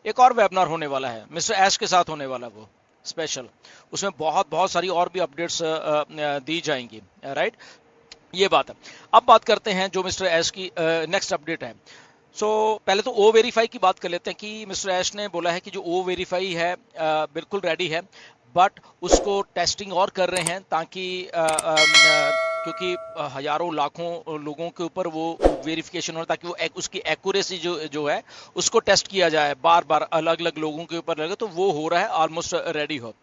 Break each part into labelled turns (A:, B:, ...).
A: एक और वेबिनार होने वाला है, मिस्टर ऐश के साथ होने वाला है वो स्पेशल। उसमें बहुत बहुत सारी और भी अपडेट्स दी जाएंगी, राइट। ये बात है। अब बात करते हैं जो मिस्टर ऐश की नेक्स्ट अपडेट है। पहले तो ओ वेरीफाई की बात कर लेते हैं कि मिस्टर ऐश ने बोला है कि जो ओ वेरीफाई है बिल्कुल रेडी है, बट उसको टेस्टिंग और कर रहे हैं ताकि क्योंकि हजारों लाखों लोगों के ऊपर वो वेरिफिकेशन हो, ताकि वो उसकी एक्यूरेसी जो जो है उसको टेस्ट किया जाए, बार बार अलग अलग लोगों के ऊपर लगे, तो वो हो रहा है, ऑलमोस्ट रेडी हो।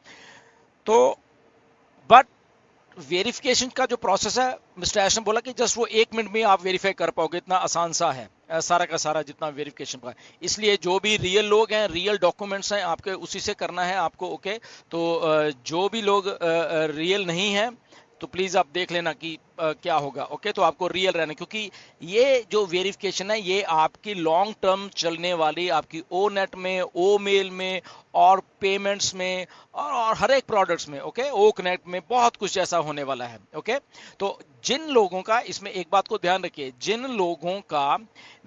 A: तो बट वेरिफिकेशन का जो प्रोसेस है, मिस्टर ऐश ने बोला कि जस्ट वो 1 मिनट में आप वेरीफाई कर पाओगे, इतना आसान सा है सारा का सारा जितना वेरिफिकेशन का। इसलिए जो भी रियल लोग हैं, रियल डॉक्यूमेंट्स हैं आपके, उसी से करना है आपको, ओके। तो जो भी लोग रियल नहीं है तो प्लीज आप देख लेना कि क्या होगा, ओके। तो आपको रियल रहना, क्योंकि ये जो वेरिफिकेशन है ये आपकी लॉन्ग टर्म चलने वाली, आपकी ओ नेट में, ओ मेल में, और पेमेंट्स में, और हर एक प्रोडक्ट्स में, ओके, ओ कनेक्ट में बहुत कुछ ऐसा होने वाला है, ओके। तो जिन लोगों का, इसमें एक बात को ध्यान रखिए, जिन लोगों का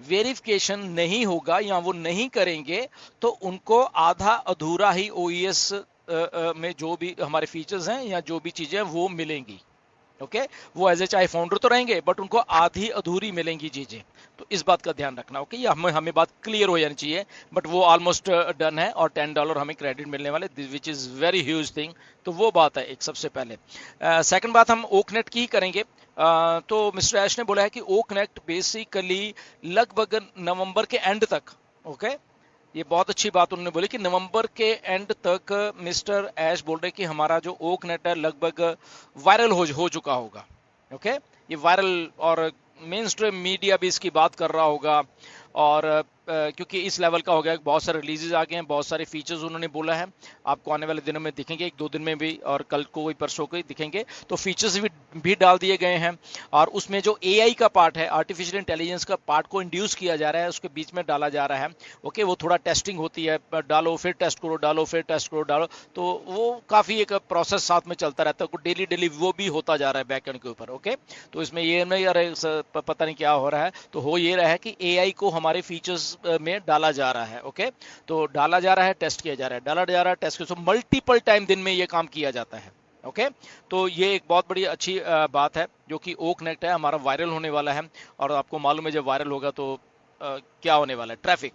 A: वेरिफिकेशन नहीं होगा या वो नहीं करेंगे, तो उनको आधा अधूरा ही ओईएस में जो भी हमारे फीचर्स हैं या जो भी चीजें वो मिलेंगी, ओके। वो एज ए चाहे फाउंडर तो रहेंगे, बट उनको आधी अधूरी मिलेंगी चीजें। तो इस बात का ध्यान रखना, ओके। ये हमें हमें बात क्लियर हो जानी चाहिए। बट वो ऑलमोस्ट डन है, और $10 हमें क्रेडिट मिलने वाले, which is very huge thing. तो वो बात है एक सबसे पहले। सेकंड बात हम ओकनेट की ही करेंगे। तो मिस्टर ऐश ने बोला है कि ओकनेट बेसिकली लगभग नवंबर के एंड तक, ओके। ये बहुत अच्छी बात उन्होंने बोली कि नवंबर के एंड तक मिस्टर ऐश बोल रहे कि हमारा जो ओक नेट है लगभग वायरल हो चुका होगा, ओके। ये वायरल, और मेन स्ट्रीम मीडिया भी इसकी बात कर रहा होगा, और क्योंकि इस लेवल का हो गया, बहुत सारे रिलीजेस आ गए हैं, बहुत सारे फीचर्स उन्होंने बोला है, आपको आने वाले दिनों में दिखेंगे, 1-2 दिन में भी, और कल को वही परसों को ही दिखेंगे। तो फीचर्स भी डाल दिए गए हैं, और उसमें जो एआई का पार्ट है, आर्टिफिशियल इंटेलिजेंस का पार्ट को इंड्यूस किया जा रहा है, उसके बीच में डाला जा रहा है, ओके। वो थोड़ा टेस्टिंग होती है, डालो फिर टेस्ट करो, डालो फिर टेस्ट करो, डालो, तो वो काफी एक प्रोसेस साथ में चलता रहता है, डेली डेली वो भी होता जा रहा है बैकएंड के ऊपर, ओके। तो इसमें ये नहीं, अरे पता नहीं क्या हो रहा है, तो हो ये रहा है कि एआई को हमारे फीचर्स में डाला जा रहा है, ओके। तो डाला जा रहा है, टेस्ट किया जा रहा है, डाला जा रहा है, टेस्ट किया, मल्टीपल टाइम दिन में ये काम किया जाता है, ओके। तो ये एक बहुत बड़ी अच्छी बात है, जो कि ओक नेट है हमारा वायरल होने वाला है। और आपको मालूम है जब वायरल होगा तो क्या होने वाला है, ट्रैफिक,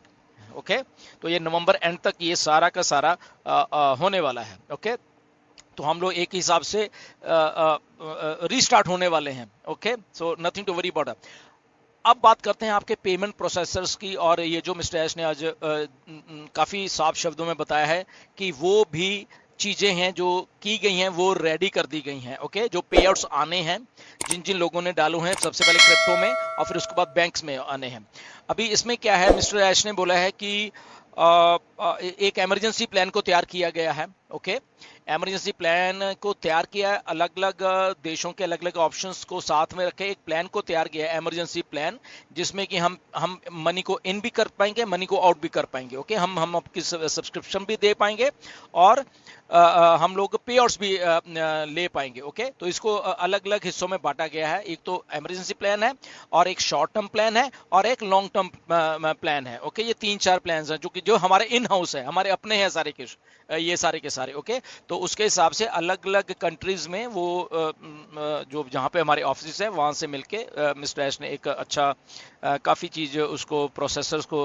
A: ओके। तो ये नवंबर एंड तक ये सारा का सारा होने वाला है, ओके। तो हम लोग एक हिसाब से रीस्टार्ट होने वाले हैं, okay. So nothing to worry about. अब बात करते हैं आपके पेमेंट प्रोसेसर्स की, और ये जो मिस्टर एस ने आज काफी साफ शब्दों में बताया है कि वो भी चीजें हैं जो की गई हैं, वो रेडी कर दी गई हैं, ओके। जो पे आउट्स आने हैं, जिन जिन लोगों ने डालू हैं, सबसे पहले क्रिप्टो में, और फिर उसके बाद बैंक्स में आने हैं। अभी इसमें क्या है, मिस्टर एश ने बोला है कि एक इमरजेंसी प्लान को तैयार किया गया है, ओके। इमरजेंसी प्लान को तैयार किया है, अलग अलग देशों के अलग अलग ऑप्शंस को साथ में रखे एक प्लान को तैयार किया है, इमरजेंसी प्लान, जिसमें कि हम मनी को इन भी कर पाएंगे, मनी को आउट भी कर पाएंगे, ओके। हम आपकी सब्सक्रिप्शन भी दे पाएंगे, और हम लोग पे आउट्स भी ले पाएंगे, ओके। तो इसको अलग अलग हिस्सों में बांटा गया है। एक तो इमरजेंसी प्लान है, और एक शॉर्ट टर्म प्लान है, और एक लॉन्ग टर्म प्लान है, ओके। ये 3-4 प्लान हैं जो हमारे इन हाउस है, हमारे अपने हैं सारे के, ये सारे के सारे, ओके। तो उसके हिसाब से अलग अलग कंट्रीज में वो जो जहाँ पे हमारे ऑफिस है वहां से मिलके मिस्टर ऐश ने एक अच्छा काफी चीज उसको प्रोसेसर्स को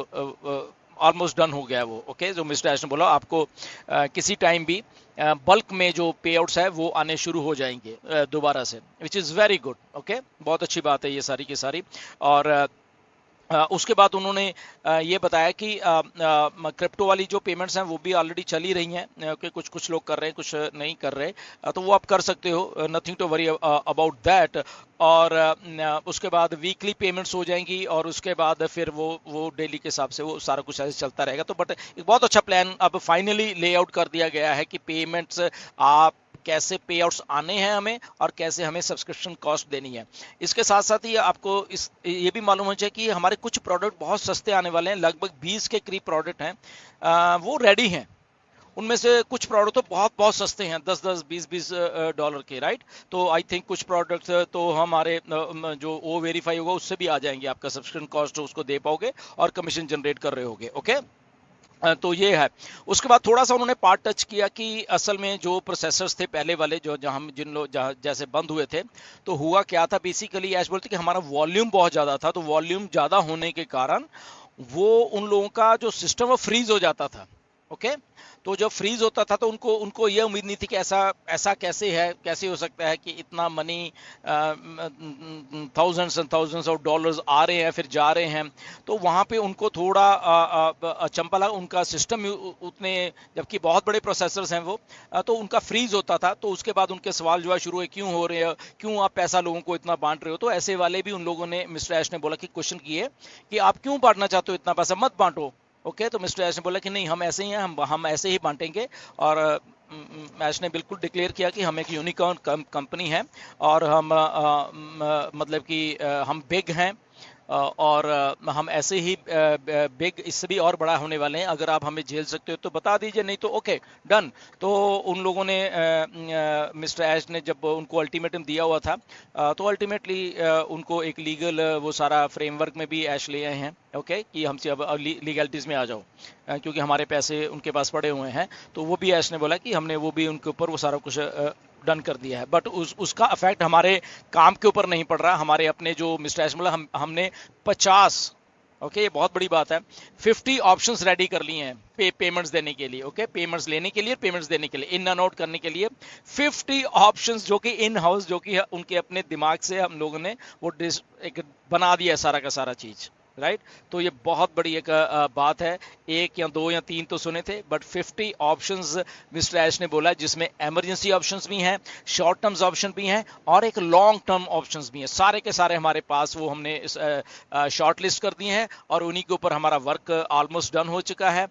A: ऑलमोस्ट डन हो गया है वो, ओके। जो मिस्टर ऐश ने बोला आपको किसी टाइम भी बल्क में जो पे आउट्स है वो आने शुरू हो जाएंगे दोबारा से, which is very good, okay. बहुत अच्छी बात है ये सारी की सारी। और उसके बाद उन्होंने ये बताया कि क्रिप्टो वाली जो पेमेंट्स हैं वो भी ऑलरेडी चली रही हैं, कि कुछ कुछ लोग कर रहे हैं, कुछ नहीं कर रहे, तो वो आप कर सकते हो, nothing to worry about that. और उसके बाद वीकली पेमेंट्स हो जाएंगी, और उसके बाद फिर वो डेली के हिसाब से वो सारा कुछ ऐसे चलता रहेगा। तो बट एक बहुत अच्छा प्लान अब फाइनली लेआउट कर दिया गया है कि पेमेंट्स आप कैसे पे आउट्स आने हैं हमें, और कैसे हमें सब्सक्रिप्शन कॉस्ट देनी है। इसके साथ साथ ही आपको ये भी मालूम होना चाहिए कि हमारे कुछ प्रोडक्ट बहुत सस्ते आने वाले हैं, लगभग 20 के करीब प्रोडक्ट हैं, वो रेडी हैं। उनमें से कुछ प्रोडक्ट तो बहुत बहुत सस्ते हैं, 10-10 20-20 डॉलर के, राइट। तो आई थिंक कुछ प्रोडक्ट्स तो हमारे जो ओ वेरीफाई होगा उससे भी आ जाएंगे, आपका सब्सक्रिप्शन कॉस्ट उसको दे पाओगे, और कमीशन जनरेट कर रहे होगे, ओके। तो ये है। उसके बाद थोड़ा सा उन्होंने पार्ट टच किया कि असल में जो प्रोसेसर्स थे पहले वाले जो जहां जिन लोग जैसे बंद हुए थे, तो हुआ क्या था बेसिकली, ऐसे बोलते कि हमारा वॉल्यूम बहुत ज़्यादा था, तो वॉल्यूम ज़्यादा होने के कारण वो उन लोगों का जो सिस्टम वो फ्रीज हो जाता था। ओके, तो जब फ्रीज होता था तो उनको उनको ये उम्मीद नहीं थी कि ऐसा ऐसा कैसे है, कैसे हो सकता है कि इतना money thousands and thousands of dollars आ रहे हैं फिर जा रहे हैं। तो वहाँ पे उनको थोड़ा अचंभा लगा, उनका सिस्टम उतने, जबकि बहुत बड़े प्रोसेसर्स हैं वो, तो उनका फ्रीज होता था। तो उसके बाद उनके सवाल जो है शुरू हुए, क्यों हो रहे हैं, क्यों आप पैसा लोगों को इतना बांट रहे हो। तो ऐसे वाले भी उन लोगों ने, मिस्टर ऐश ने बोला कि क्वेश्चन किए कि आप क्यों बांटना चाहते हो, इतना पैसा मत बांटो। ओके, तो मिस्टर ऐश ने बोला कि नहीं, हम ऐसे ही हैं, हम ऐसे ही बांटेंगे। और ऐश ने बिल्कुल डिक्लेयर किया कि हम एक यूनिकॉर्न कंपनी है और हम मतलब कि हम बिग हैं, और हम ऐसे ही बिग, इससे भी और बड़ा होने वाले हैं। अगर आप हमें झेल सकते हो तो बता दीजिए, नहीं तो ओके डन। तो उन लोगों ने मिस्टर ऐश ने जब उनको अल्टीमेटम दिया हुआ था, तो अल्टीमेटली उनको एक लीगल वो सारा फ्रेमवर्क में भी ऐश ले आए हैं। ओके, कि हमसे अब लीगलिटीज़ में आ जाओ, क्योंकि हमारे पैसे उनके पास पड़े हुए हैं। तो वो भी ऐश ने बोला कि हमने वो भी उनके ऊपर वो सारा कुछ डन कर दिया है। बट उसका अफेक्ट हमारे काम के ऊपर नहीं पड़ रहा। हमारे अपने जो मिस्टर ऐश बोला, हमने 50, ओके ये बहुत बड़ी बात है, 50 ऑप्शंस रेडी कर लिए हैं पेमेंट्स देने के लिए। ओके, पेमेंट्स लेने के लिए, पेमेंट्स देने के लिए, इन एंड आउट करने के लिए 50 ऑप्शंस, जो कि इन हाउस, जो कि उनके अपने दिमाग से हम लोगों ने वो एक बना दिया है सारा का सारा चीज। राइट, तो ये बहुत बड़ी एक बात है। एक या दो या तीन तो सुने थे, बट 50 ऑप्शंस मिस्टर ऐश ने बोला, जिसमें इमरजेंसी ऑप्शंस भी हैं, शॉर्ट टर्म्स ऑप्शन भी हैं, और एक लॉन्ग टर्म ऑप्शंस भी हैं। सारे के सारे हमारे पास वो हमने शॉर्ट लिस्ट कर दिए हैं, और उन्हीं के ऊपर हमारा वर्क ऑलमोस्ट डन हो चुका है।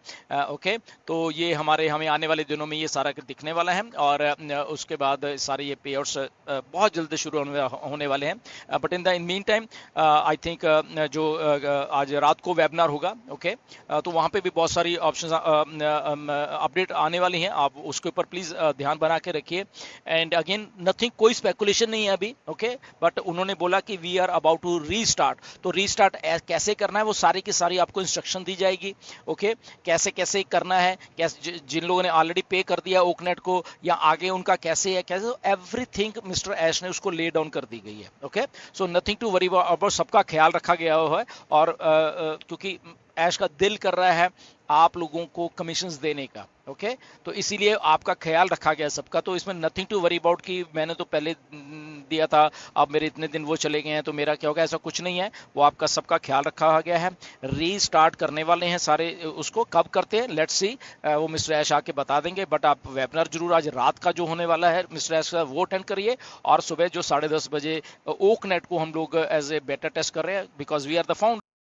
A: ओके, तो ये हमें आने वाले दिनों में ये सारा दिखने वाला है, और उसके बाद सारे ये पे आउट्स बहुत जल्द शुरू होने वाले हैं। But in mean time I think जो आज रात को वेबिनार होगा। ओके, तो वहाँ पे भी बहुत सारी ऑप्शंस अपडेट आने वाली हैं, आप उसके ऊपर प्लीज ध्यान बना के रखिए। एंड अगेन नथिंग, कोई स्पेकुलेशन नहीं है अभी। ओके, बट उन्होंने बोला कि we are about to restart. तो रीस्टार्ट कैसे करना है वो सारी की सारी आपको इंस्ट्रक्शन दी जाएगी। ओके, कैसे कैसे करना है, कैसे जिन लोगों ने ऑलरेडी पे कर दिया ओकनेट को, या आगे उनका कैसे है, कैसे, एवरीथिंग मिस्टर ऐश ने उसको ले डाउन कर दी गई है। Okay, so nothing to worry about, सबका ख्याल रखा गया हुआ है। और क्योंकि ऐश का दिल कर रहा है आप लोगों को कमीशंस देने का। ओके, तो इसीलिए आपका ख्याल रखा गया सबका। तो इसमें नथिंग टू वरी अबाउट कि मैंने तो पहले दिया था, अब मेरे इतने दिन वो चले गए हैं तो मेरा क्या होगा, ऐसा कुछ नहीं है। वो आपका सबका ख्याल रखा गया है। रीस्टार्ट करने वाले हैं सारे, उसको कब करते हैं लेट्स सी, वो मिस्टर ऐश आके बता देंगे। बट आप वेबिनार जरूर आज रात का जो होने वाला है मिस्टर ऐश का, वो अटेंड करिए। और सुबह जो 10:30 बजे ओक नेट को हम लोग एज ए बेटा टेस्ट कर रहे हैं, because we are the found